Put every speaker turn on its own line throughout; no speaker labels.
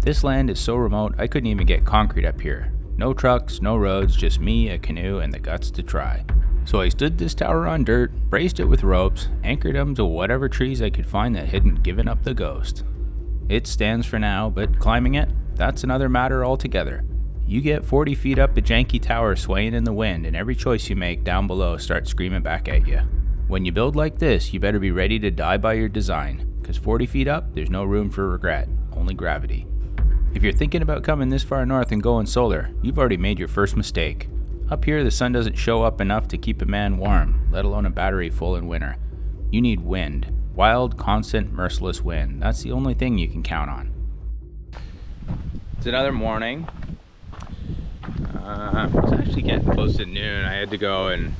This land is so remote I couldn't even get concrete up here. No trucks, no roads, just me, a canoe, and the guts to try. So I stood this tower on dirt, braced it with ropes, anchored them to whatever trees I could find that hadn't given up the ghost. It stands for now, but climbing it, that's another matter altogether. You get 40 feet up a janky tower swaying in the wind, and every choice you make down below starts screaming back at you. When you build like this, you better be ready to die by your design, because 40 feet up, there's no room for regret, only gravity. If you're thinking about coming this far north and going solar, you've already made your first mistake. Up here, the sun doesn't show up enough to keep a man warm, let alone a battery full in winter. You need wind. Wild, constant, merciless wind. That's the only thing you can count on. It's another morning. It's actually getting close to noon. I had to go and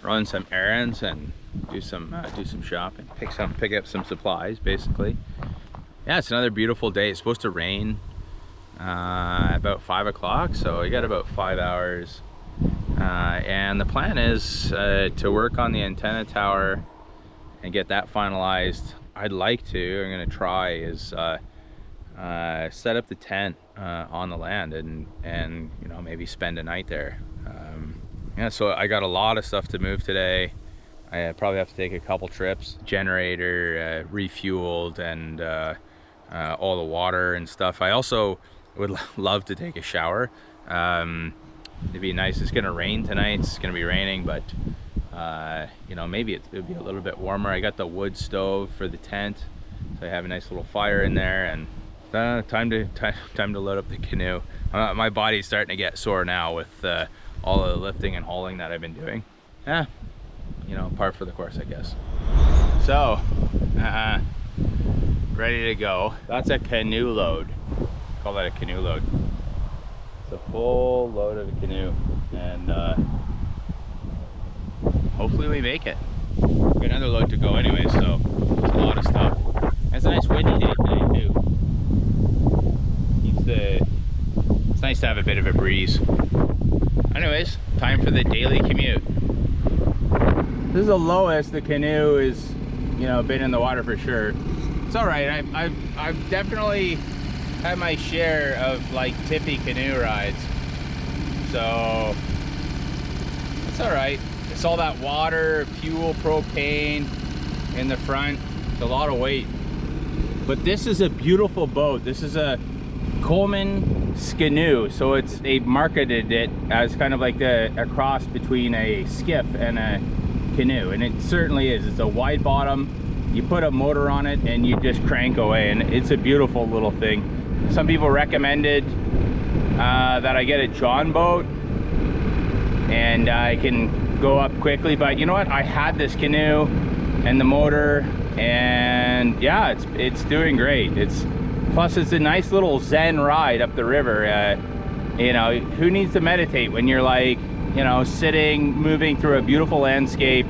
run some errands and do some shopping, pick up some supplies, basically. Yeah, it's another beautiful day. It's supposed to rain about 5 o'clock, so I got about 5 hours. And the plan is to work on the antenna tower and get that finalized. I'd like to, I'm gonna try, is set up the tent on the land and you know, maybe spend a night there. Yeah, so I got a lot of stuff to move today. I probably have to take a couple trips. Generator refueled and all the water and stuff. I also would love to take a shower. It'd be nice. It's gonna rain tonight. It's gonna be raining, but you know, maybe it'll be a little bit warmer. I got the wood stove for the tent, so I have a nice little fire in there, and time to load up the canoe. My body's starting to get sore now with all the lifting and hauling that I've been doing. Yeah, you know, par for the course, I guess. So, ready to go. That's a canoe load. Call that a canoe load. It's a full load of a canoe, and hopefully we make it. Got another load to go anyway, so it's a lot of stuff. It's a nice windy day today too. It's nice to have a bit of a breeze. Anyways, time for the daily commute. This is the lowest the canoe is, you know, been in the water for sure. It's all right. I've definitely had my share of like tippy canoe rides, so it's all right. It's all that water, fuel, propane in the front. It's a lot of weight, but this is a beautiful boat. This is a Coleman Canoe, so they marketed it as kind of like a cross between a skiff and a canoe, and it certainly is. It's a wide bottom. You put a motor on it and you just crank away, and it's a beautiful little thing. Some people recommended that I get a John boat and I can go up quickly, but you know what? I had this canoe and the motor, and yeah, it's doing great. Plus it's a nice little zen ride up the river. You know, who needs to meditate when you're like, you know, sitting, moving through a beautiful landscape,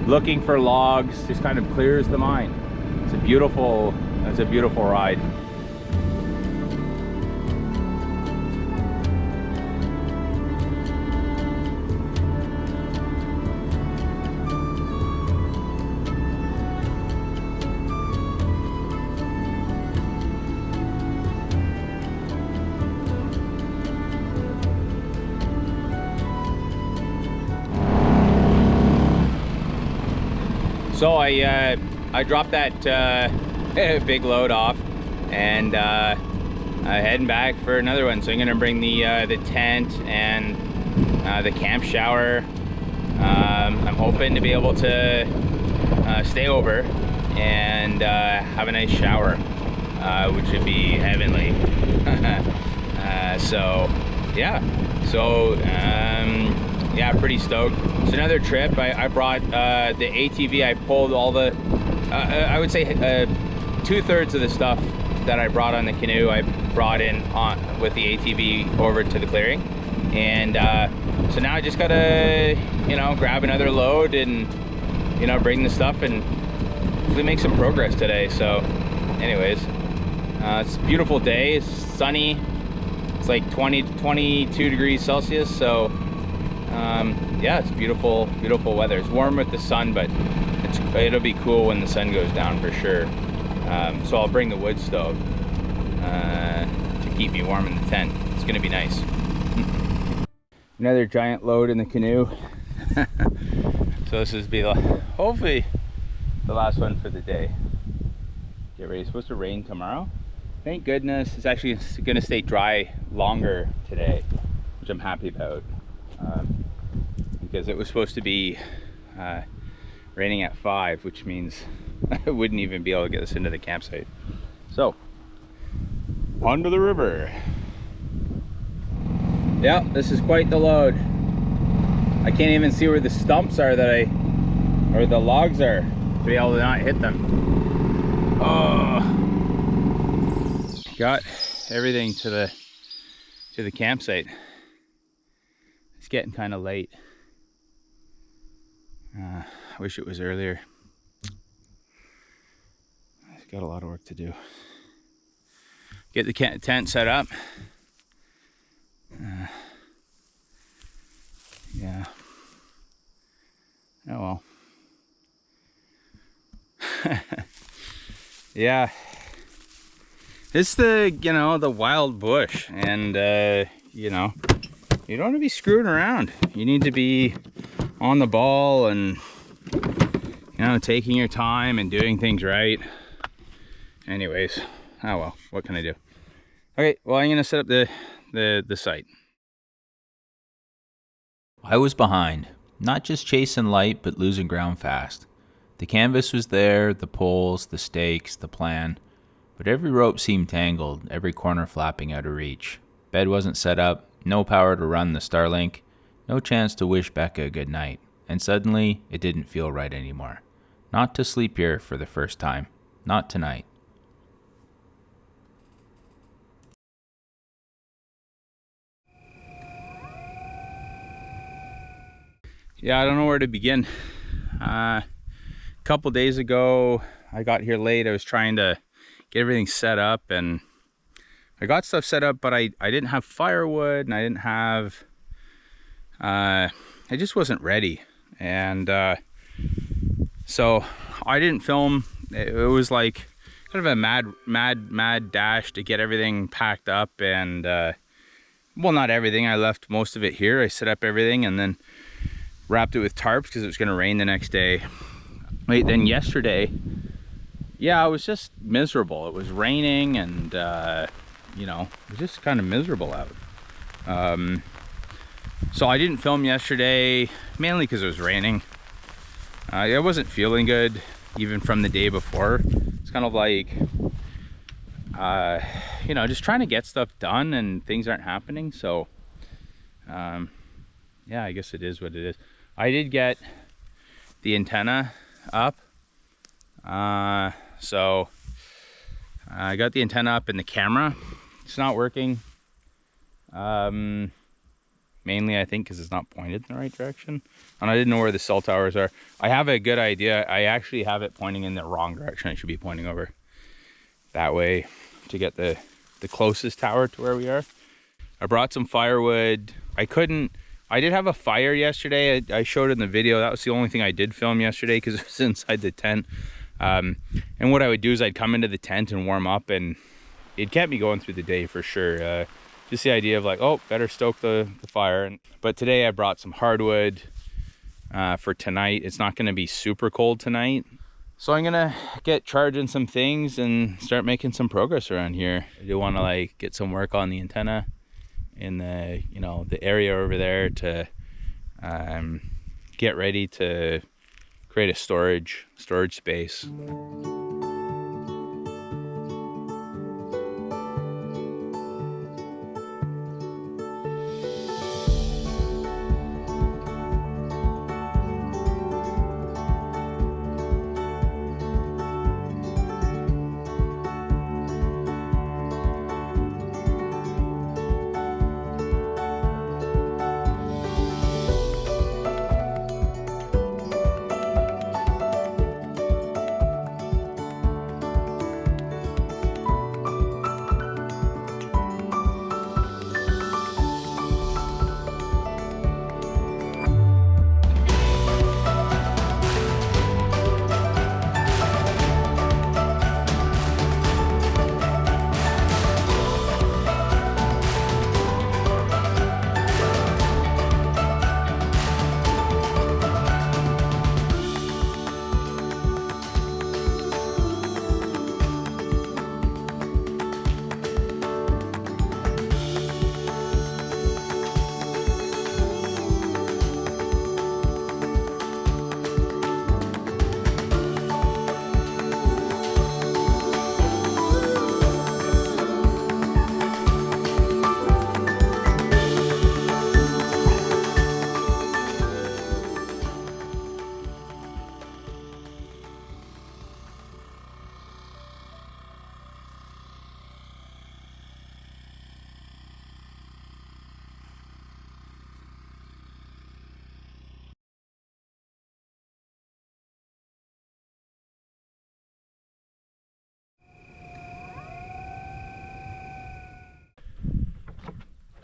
looking for logs? Just kind of clears the mind. It's a beautiful ride. So I dropped that big load off, and heading back for another one. So I'm gonna bring the tent and the camp shower. I'm hoping to be able to stay over and have a nice shower, which would be heavenly. So yeah, yeah, pretty stoked. It's another trip. I brought the ATV. I pulled all the, I would say 2/3 of the stuff that I brought on the canoe, I brought in with the ATV over to the clearing. And so now I just gotta, you know, grab another load and, you know, bring the stuff and hopefully make some progress today. So anyways, it's a beautiful day. It's sunny. It's like 22 degrees Celsius. So yeah, it's beautiful weather. It's warm with the sun, but it'll be cool when the sun goes down for sure. So I'll bring the wood stove to keep me warm in the tent. It's gonna be nice. Another giant load in the canoe. So this is hopefully the last one for the day. Get ready. It's supposed to rain tomorrow. Thank goodness it's actually gonna stay dry longer today, which I'm happy about, because it was supposed to be raining at 5, which means I wouldn't even be able to get this into the campsite. So, onto the river. Yeah, this is quite the load. I can't even see where the stumps are or the logs are, to be able to not hit them. Oh, got everything to the campsite. It's getting kind of late. I wish it was earlier. I've got a lot of work to do. Get the tent set up. Yeah. Oh well. Yeah. It's the wild bush, and you don't want to be screwing around. You need to be on the ball and taking your time and doing things right. Anyways, oh well, what can I do? Okay, well, I'm gonna set up the site.
I was behind, not just chasing light, but losing ground fast. The canvas was there, the poles, the stakes, the plan, but every rope seemed tangled, every corner flapping out of reach. Bed wasn't set up, no power to run the Starlink, no chance to wish Becca a good night, and suddenly it didn't feel right anymore. Not to sleep here for the first time, not tonight.
Yeah, I don't know where to begin. A couple days ago, I got here late. I was trying to get everything set up, and I got stuff set up, but I didn't have firewood, and I didn't have, I just wasn't ready. And so I didn't film. It was like kind of a mad dash to get everything packed up, and well, not everything. I left most of it here. I set up everything and then wrapped it with tarps because it was going to rain the next day. Wait, then yesterday, yeah, it was just miserable. It was raining, and it was just kind of miserable out. So I didn't film yesterday, mainly because it was raining. I wasn't feeling good even from the day before. It's kind of like just trying to get stuff done, and things aren't happening. So yeah, I guess it is what it is. I did get the antenna up. So I got the antenna up, and the camera, it's not working. Mainly I think because it's not pointed in the right direction, and I didn't know where the cell towers are. I have a good idea. I actually have it pointing in the wrong direction. I should be pointing over that way to get the closest tower to where we are. I brought some firewood. I did have a fire yesterday. I showed it in the video. That was the only thing I did film yesterday because it was inside the tent. And what I would do is I'd come into the tent and warm up, and it kept me going through the day for sure. Just the idea of like, oh, better stoke the fire. But today I brought some hardwood for tonight. It's not going to be super cold tonight. So I'm going to get charging some things and start making some progress around here. I do want to get some work on the antenna in the area over there to get ready to create a storage space.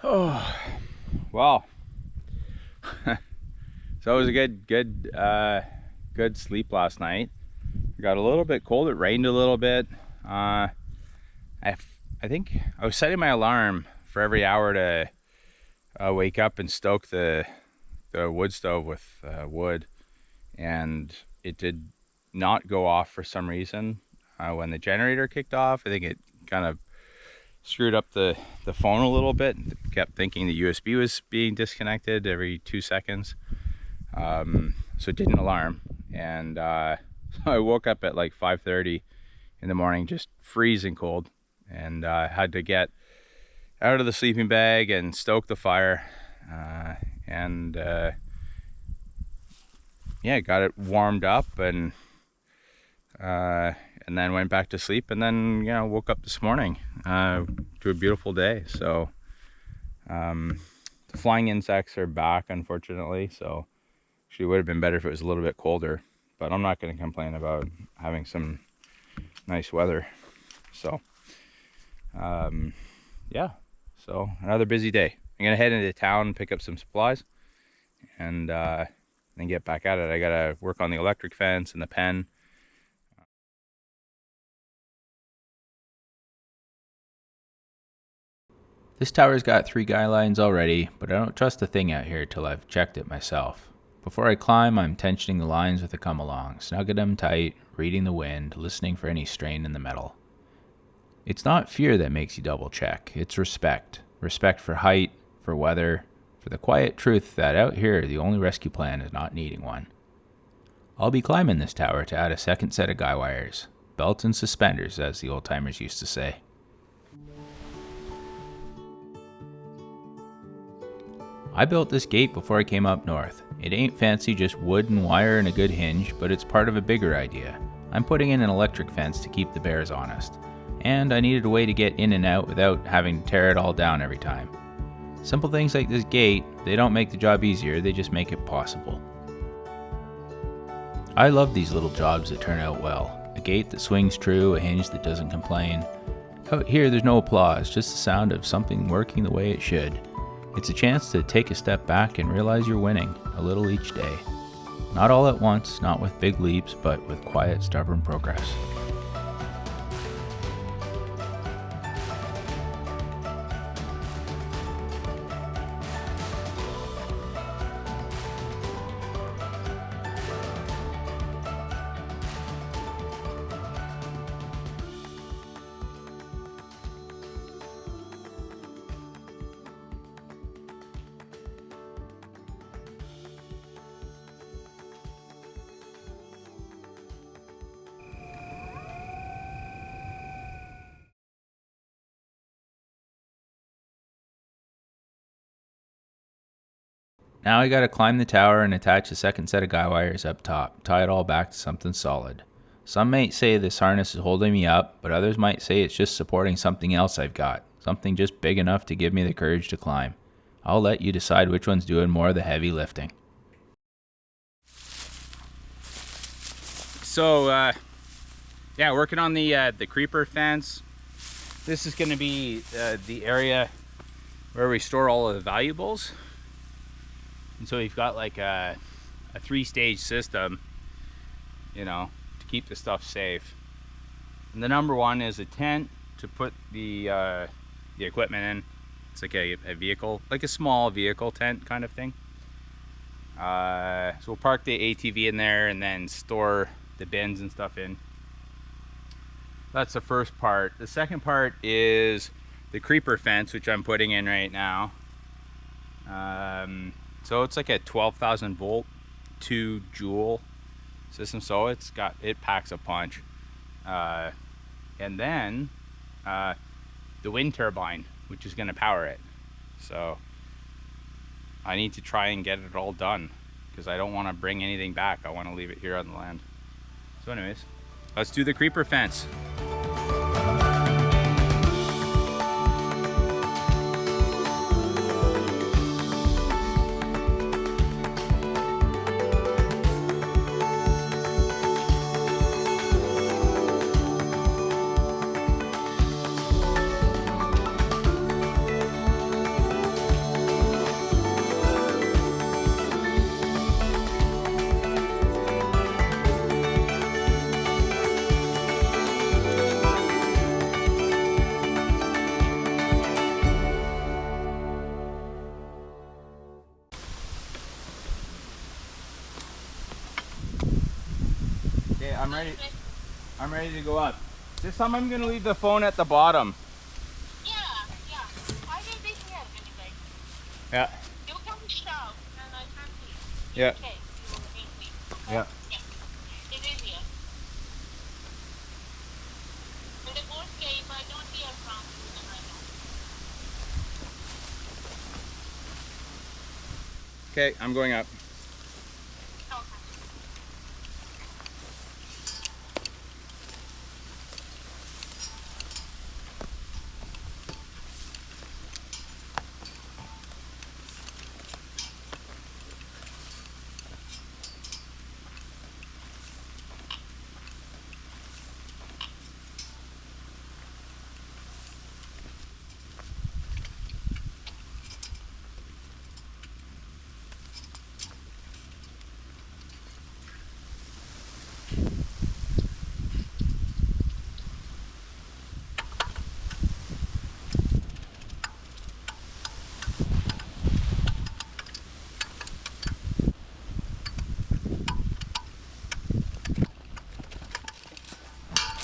Oh, well. So it was a good sleep last night. It got a little bit cold. It rained a little bit. I think I was setting my alarm for every hour to wake up and stoke the wood stove with wood, and it did not go off for some reason when the generator kicked off. I think it kind of screwed up the phone a little bit. Kept thinking the USB was being disconnected every 2 seconds, so it didn't alarm. And so I woke up at like 5:30 in the morning, just freezing cold, and had to get out of the sleeping bag and stoke the fire, and yeah, got it warmed up, and then went back to sleep, and then woke up this morning to a beautiful day. So the flying insects are back, unfortunately. So actually, it would have been better if it was a little bit colder, but I'm not going to complain about having some nice weather. So yeah, so another busy day. I'm gonna head into town, pick up some supplies, and then get back at it. I gotta work on the electric fence and the pen.
This tower's got 3 guy lines already, but I don't trust a thing out here till I've checked it myself. Before I climb, I'm tensioning the lines with a come along, snugging them tight, reading the wind, listening for any strain in the metal. It's not fear that makes you double check, it's respect. Respect for height, for weather, for the quiet truth that out here the only rescue plan is not needing one. I'll be climbing this tower to add a second set of guy wires. Belts and suspenders, as the old timers used to say. I built this gate before I came up north. It ain't fancy, just wood and wire and a good hinge, but it's part of a bigger idea. I'm putting in an electric fence to keep the bears honest. And I needed a way to get in and out without having to tear it all down every time. Simple things like this gate, they don't make the job easier, they just make it possible. I love these little jobs that turn out well. A gate that swings true, a hinge that doesn't complain. Out here there's no applause, just the sound of something working the way it should. It's a chance to take a step back and realize you're winning, a little each day. Not all at once, not with big leaps, but with quiet, stubborn progress. Now I gotta climb the tower and attach a second set of guy wires up top, tie it all back to something solid. Some might say this harness is holding me up, but others might say it's just supporting something else I've got, something just big enough to give me the courage to climb. I'll let you decide which one's doing more of the heavy lifting.
So yeah, working on the creeper fence. This is going to be the area where we store all of the valuables. And so we've got like a 3-stage system, to keep the stuff safe. And the number one is a tent to put the equipment in. It's like a vehicle, like a small vehicle tent kind of thing. So we'll park the ATV in there and then store the bins and stuff in. That's the first part. The second part is the creeper fence, which I'm putting in right now. So it's like a 12,000 volt 2 joule system, so it packs a punch. And then the wind turbine, which is going to power it. So I need to try and get it all done because I don't want to bring anything back. I want to leave it here on the land. So anyways, let's do the creeper fence. ready. I'm ready to go up. This time I'm gonna leave the phone at the bottom.
Yeah, yeah. I will be here anyway.
Yeah.
You can shout and I can see.
Yeah.
Okay, you will meet me. Okay?
Yeah.
Yeah. It is here. In the worst case, I don't hear from you, then I know.
Okay, I'm going up.
Okay.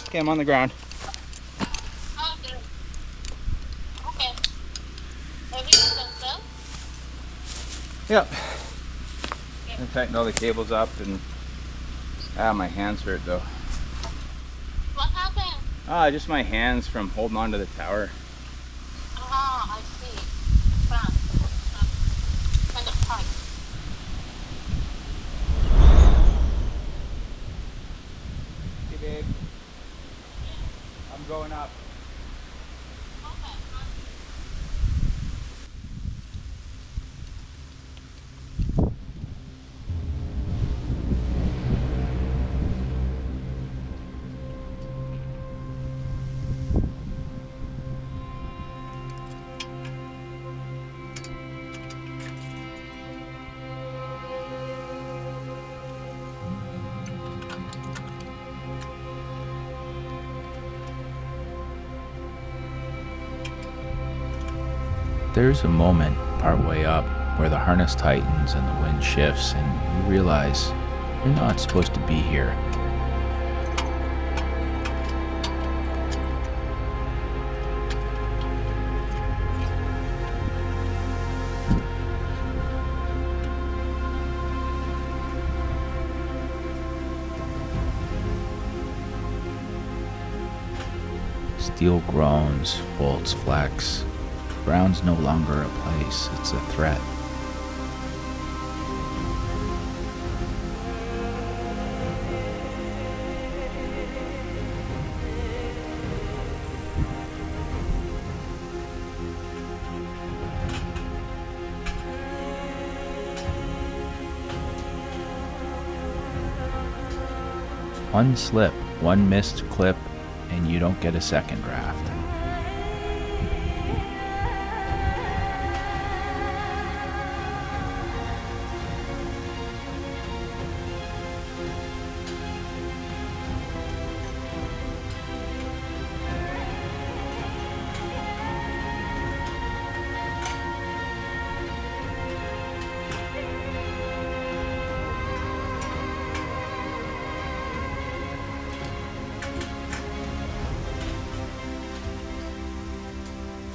Okay, I'm on the ground.
Okay. Okay. Everything done well?
Yep.
Okay.
I tightened all the cables up and my hands hurt though.
What happened?
Just my hands from holding on to the tower.
Ah, I see. Front. Kind of tight.
Hey babe, I'm going up.
Okay.
There's a moment partway up where the harness tightens and the wind shifts, and you realize you're not supposed to be here. Steel groans, bolts flex. Ground's no longer a place, it's a threat. One slip, one missed clip, and you don't get a second draft.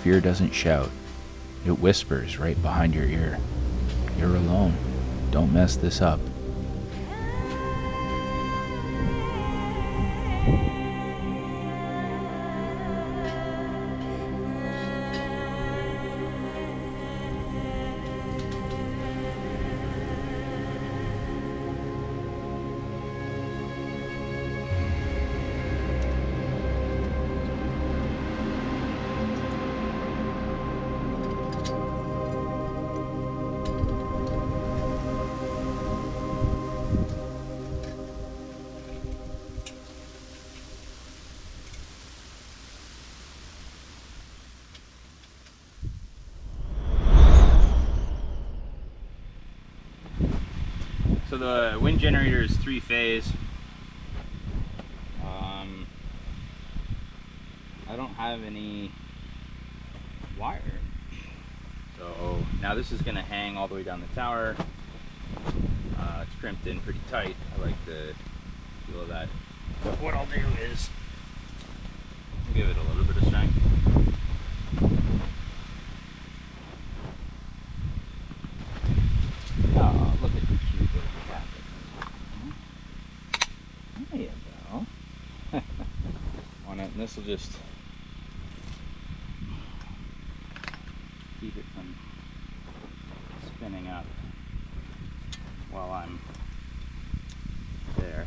Fear doesn't shout. It whispers right behind your ear. You're alone. Don't mess this up.
So the wind generator is 3-phase. I don't have any wire. So now this is gonna hang all the way down the tower. It's crimped in pretty tight. I like the feel of that But what I'll do is give it a little bit of strength. Oh, look at the cute little captain. There you go. On it, and this will just keep it from spinning up while I'm there.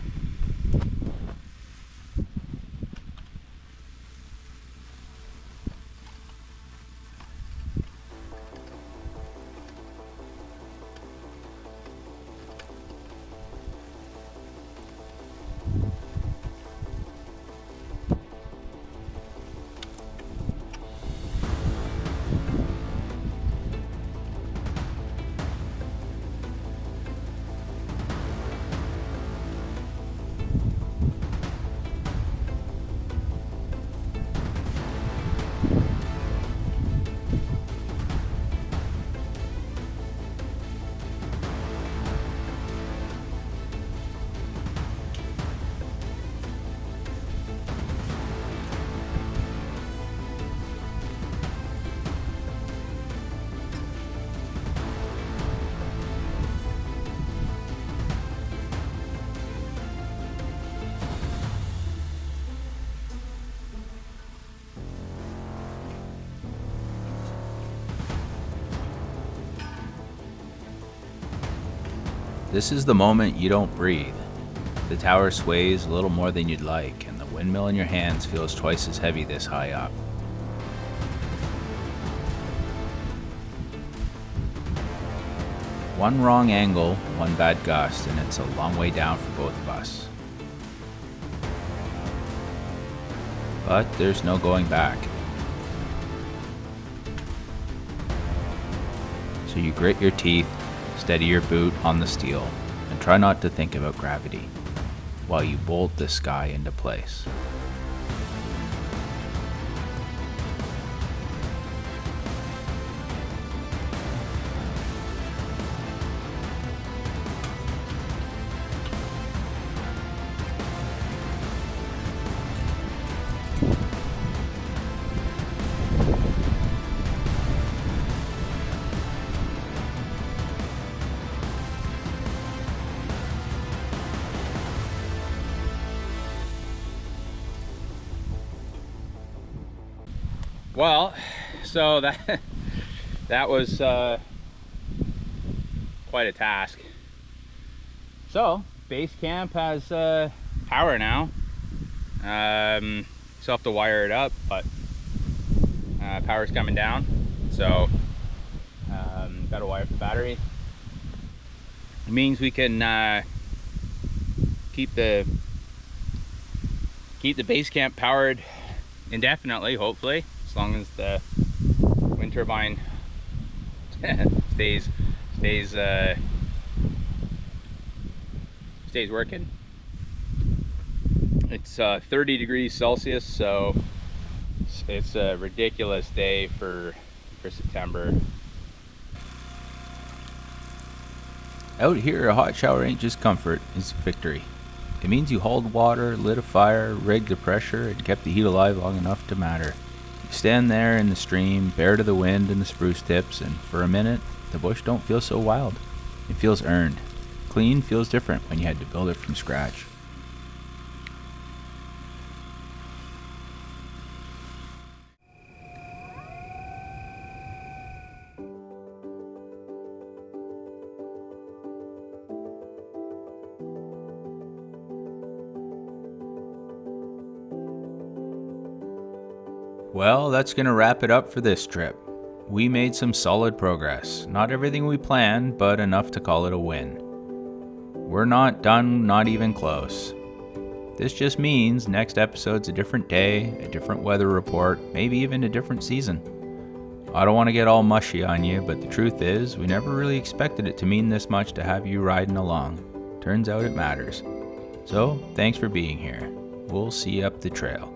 This is the moment you don't breathe. The tower sways a little more than you'd like, and the windmill in your hands feels twice as heavy this high up. One wrong angle, one bad gust, and it's a long way down for both of us. But there's no going back. So you grit your teeth, steady your boot on the steel, and try not to think about gravity while you bolt the sky into place.
Well, so that was quite a task. So base camp has power now. Still have to wire it up, but power's coming down. So got to wire up the battery. It means we can keep the base camp powered indefinitely, hopefully, as long as the wind turbine stays working. It's 30 degrees Celsius, so it's a ridiculous day for September.
Out here, a hot shower ain't just comfort, it's victory. It means you hauled water, lit a fire, rigged the pressure, and kept the heat alive long enough to matter. You stand there in the stream, bare to the wind and the spruce tips, and for a minute, the bush don't feel so wild. It feels earned. Clean feels different when you had to build it from scratch. Well, that's going to wrap it up for this trip. We made some solid progress. Not everything we planned, but enough to call it a win. We're not done, not even close. This just means next episode's a different day, a different weather report, maybe even a different season. I don't want to get all mushy on you, but the truth is, we never really expected it to mean this much to have you riding along. Turns out it matters. So, thanks for being here. We'll see you up the trail.